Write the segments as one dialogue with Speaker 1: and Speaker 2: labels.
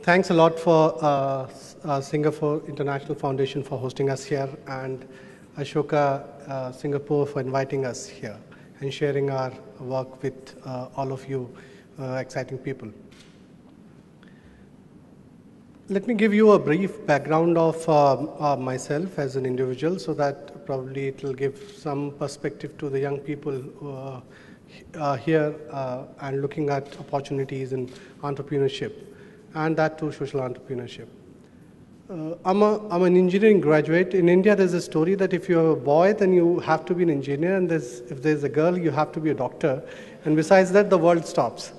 Speaker 1: Thanks a lot for Singapore International Foundation for hosting us here, and Ashoka Singapore for inviting us here and sharing our work with all of you exciting people. Let me give you a brief background of myself as an individual, so that probably it will give some perspective to the young people who are here and looking at opportunities in entrepreneurship, and that too social entrepreneurship. I'm an engineering graduate. In India, there's a story that if you're a boy, then you have to be an engineer, and if there's a girl, you have to be a doctor, and besides that, the world stops.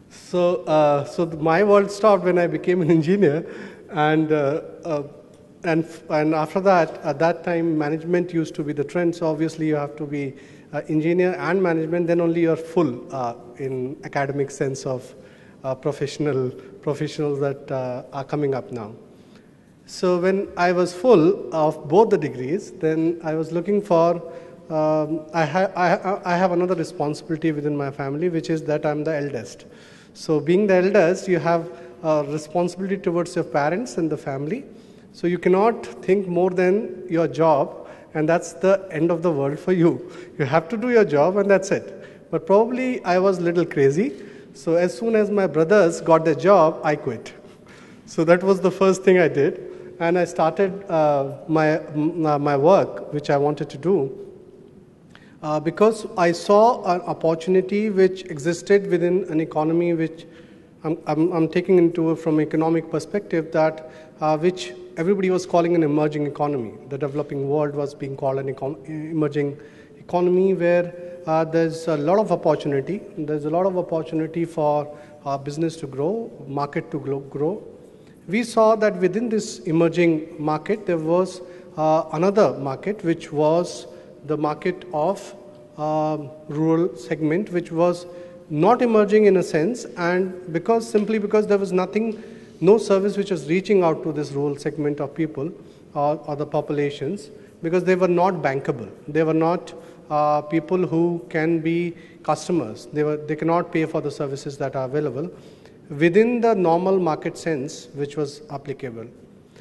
Speaker 1: So my world stopped when I became an engineer, and after that, at that time, management used to be the trend. So obviously, you have to be engineer and management. Then only you're full in academic sense of professionals that are coming up now. So when I was full of both the degrees, then I was looking for. I have another responsibility within my family, which is that I'm the eldest. So being the eldest, you have a responsibility towards your parents and the family. So you cannot think more than your job, and that's the end of the world for you. You have to do your job, and that's it. But probably I was a little crazy. So as soon as my brothers got their job, I quit. So that was the first thing I did. And I started my work, which I wanted to do, because I saw an opportunity which existed within an economy which I'm taking into from an economic perspective, that which everybody was calling an emerging economy. The developing world was being called an emerging economy, where there's a lot of opportunity. There's a lot of opportunity for business to grow, market to grow. We saw that within this emerging market, there was another market, which was the market of rural segment, which was not emerging in a sense, and simply because there was no service which was reaching out to this rural segment of people or the populations, because they were not bankable. They were not people who can be customers. They cannot pay for the services that are available within the normal market sense which was applicable.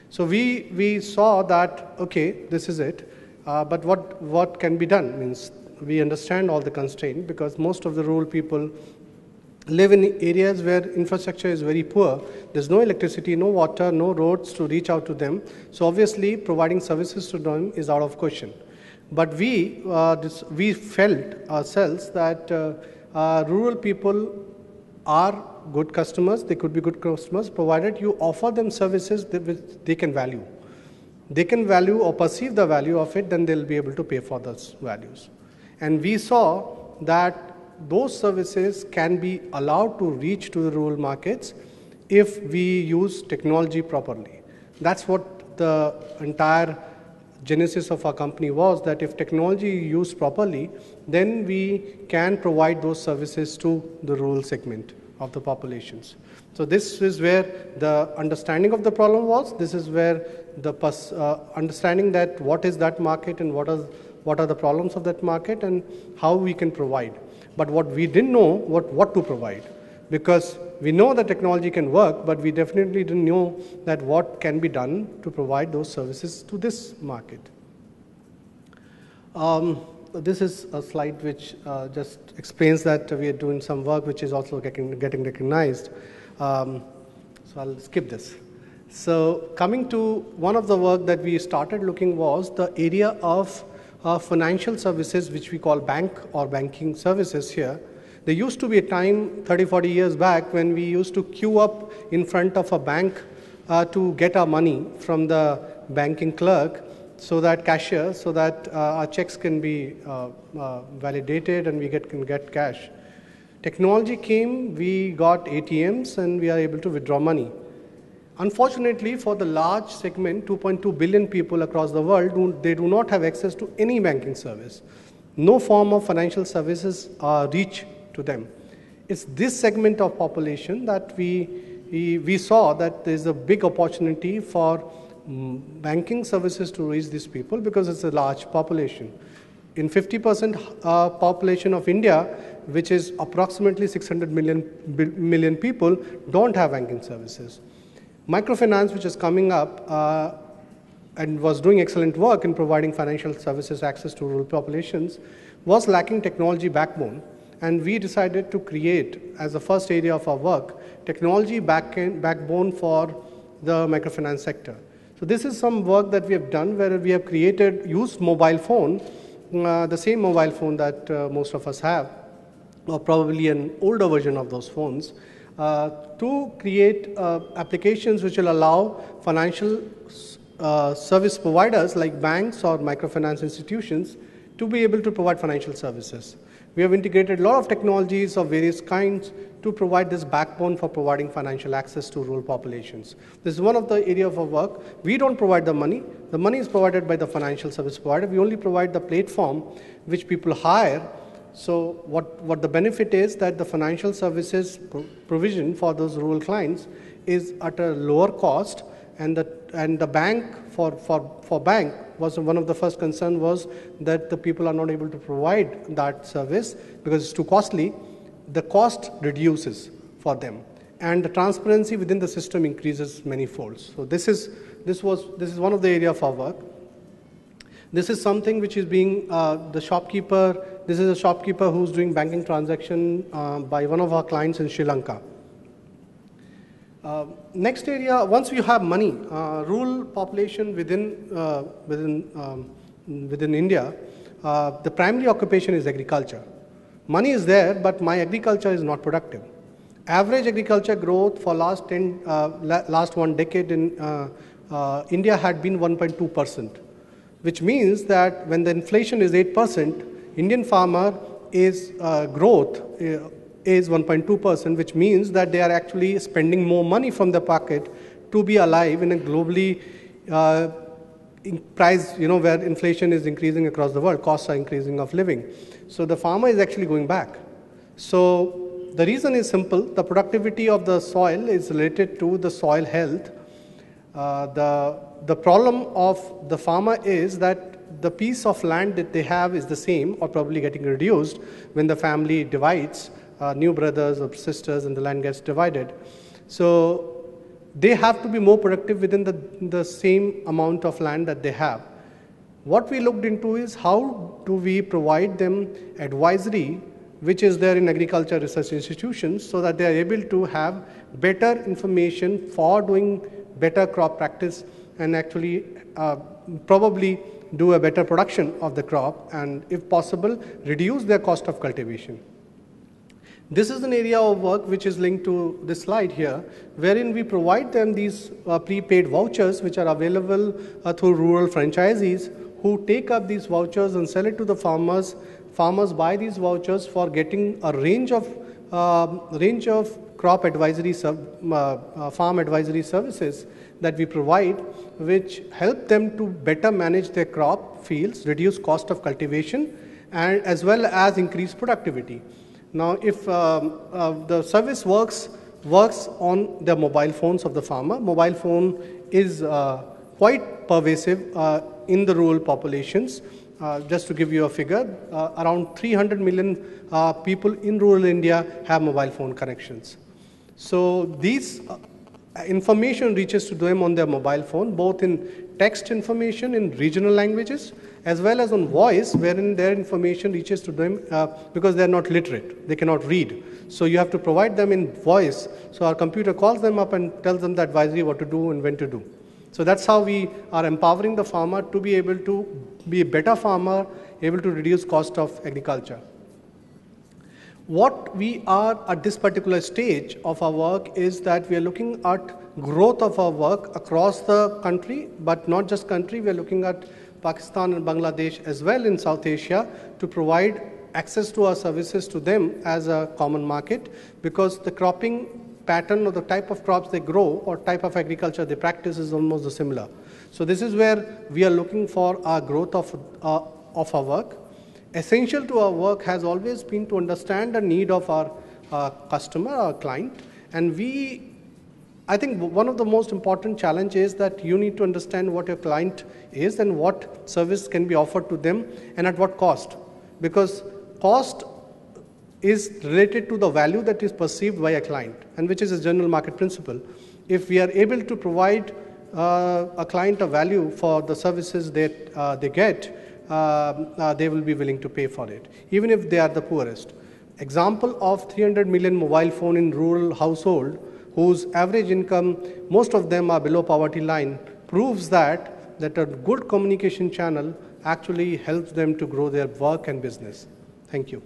Speaker 1: So we saw that, okay, this is it, but what can be done? Means we understand all the constraints, because most of the rural people live in areas where infrastructure is very poor. There's no electricity, no water, no roads to reach out to them. So obviously providing services to them is out of question. But we felt ourselves that rural people are good customers. They could be good customers, provided you offer them services that they can value. They can value or perceive the value of it, then they'll be able to pay for those values. And we saw that those services can be allowed to reach to the rural markets if we use technology properly. That's what the entire genesis of our company was, that if technology is used properly, then we can provide those services to the rural segment of the populations. So this is where the understanding of the problem was. This is where the understanding that what is that market and what are the problems of that market and how we can provide. But what we didn't know what to provide, because we know that technology can work, but we definitely didn't know that what can be done to provide those services to this market. This is a slide which just explains that we are doing some work which is also getting recognized. So I'll skip this. So coming to one of the work that we started looking was the area of financial services, which we call bank or banking services here. There used to be a time 30-40 years back when we used to queue up in front of a bank to get our money from the banking clerk, so that our checks can be validated and we can get cash. Technology came, we got ATMs, and we are able to withdraw money. Unfortunately, for the large segment, 2.2 billion people across the world, they do not have access to any banking service. No form of financial services reach to them. It's this segment of population that we saw that there's a big opportunity for banking services to reach these people, because it's a large population. In 50% population of India, which is approximately 600 million people, don't have banking services. Microfinance, which is coming up and was doing excellent work in providing financial services access to rural populations, was lacking technology backbone. And we decided to create, as the first area of our work, technology backbone for the microfinance sector. So this is some work that we have done where we have used mobile phone, the same mobile phone that most of us have, or probably an older version of those phones, to create applications which will allow financial service providers like banks or microfinance institutions to be able to provide financial services. We have integrated a lot of technologies of various kinds to provide this backbone for providing financial access to rural populations. This is one of the areas of our work. We don't provide the money. The money is provided by the financial service provider. We only provide the platform which people hire. So what the benefit is that the financial services provision for those rural clients is at a lower cost, and the bank for bank was one of the first concern was that the people are not able to provide that service because it's too costly. The cost reduces for them, and the transparency within the system increases many folds. So this is one of the area of our work. This is something which is being the shopkeeper. This is a shopkeeper who's doing banking transaction by one of our clients in Sri Lanka. Next area, once we have money, rural population within India, the primary occupation is agriculture. Money is there, but my agriculture is not productive. Average agriculture growth for last 1 decade in India had been 1.2%, which means that when the inflation is 8%, Indian farmer is growth is 1.2%, which means that they are actually spending more money from their pocket to be alive in a globally price, where inflation is increasing across the world, costs are increasing of living. So the farmer is actually going back. So the reason is simple. The productivity of the soil is related to the soil health. The problem of the farmer is that the piece of land that they have is the same or probably getting reduced when the family divides, new brothers or sisters, and the land gets divided. So they have to be more productive within the same amount of land that they have. What we looked into is how do we provide them advisory which is there in agriculture research institutions so that they are able to have better information for doing better crop practice and actually probably do a better production of the crop and, if possible, reduce their cost of cultivation. This is an area of work which is linked to this slide here, wherein we provide them these prepaid vouchers which are available through rural franchisees who take up these vouchers and sell it to the farmers. Farmers buy these vouchers for getting a range of crop advisory, farm advisory services that we provide, which help them to better manage their crop fields, reduce cost of cultivation, and as well as increase productivity. Now, if the service works on the mobile phones of the farmer, mobile phone is quite pervasive in the rural populations. Just to give you a figure, around 300 million people in rural India have mobile phone connections. So these information reaches to them on their mobile phone, both in text information in regional languages as well as on voice, wherein their information reaches to them because they are not literate, they cannot read. So you have to provide them in voice. So our computer calls them up and tells them the advisory what to do and when to do. So that's how we are empowering the farmer to be able to be a better farmer, able to reduce cost of agriculture. What we are at this particular stage of our work is that we are looking at growth of our work across the country, but not just country. We are looking at Pakistan and Bangladesh as well in South Asia to provide access to our services to them as a common market, because the cropping pattern or the type of crops they grow or type of agriculture they practice is almost similar. So this is where we are looking for our growth of our work. Essential to our work has always been to understand the need of our customer, our client, and I think one of the most important challenge is that you need to understand what your client is and what service can be offered to them and at what cost. Because cost is related to the value that is perceived by a client, and which is a general market principle. If we are able to provide a client a value for the services that they get, they will be willing to pay for it, even if they are the poorest. Example of 300 million mobile phone in rural household whose average income, most of them are below poverty line, proves that a good communication channel actually helps them to grow their work and business. Thank you.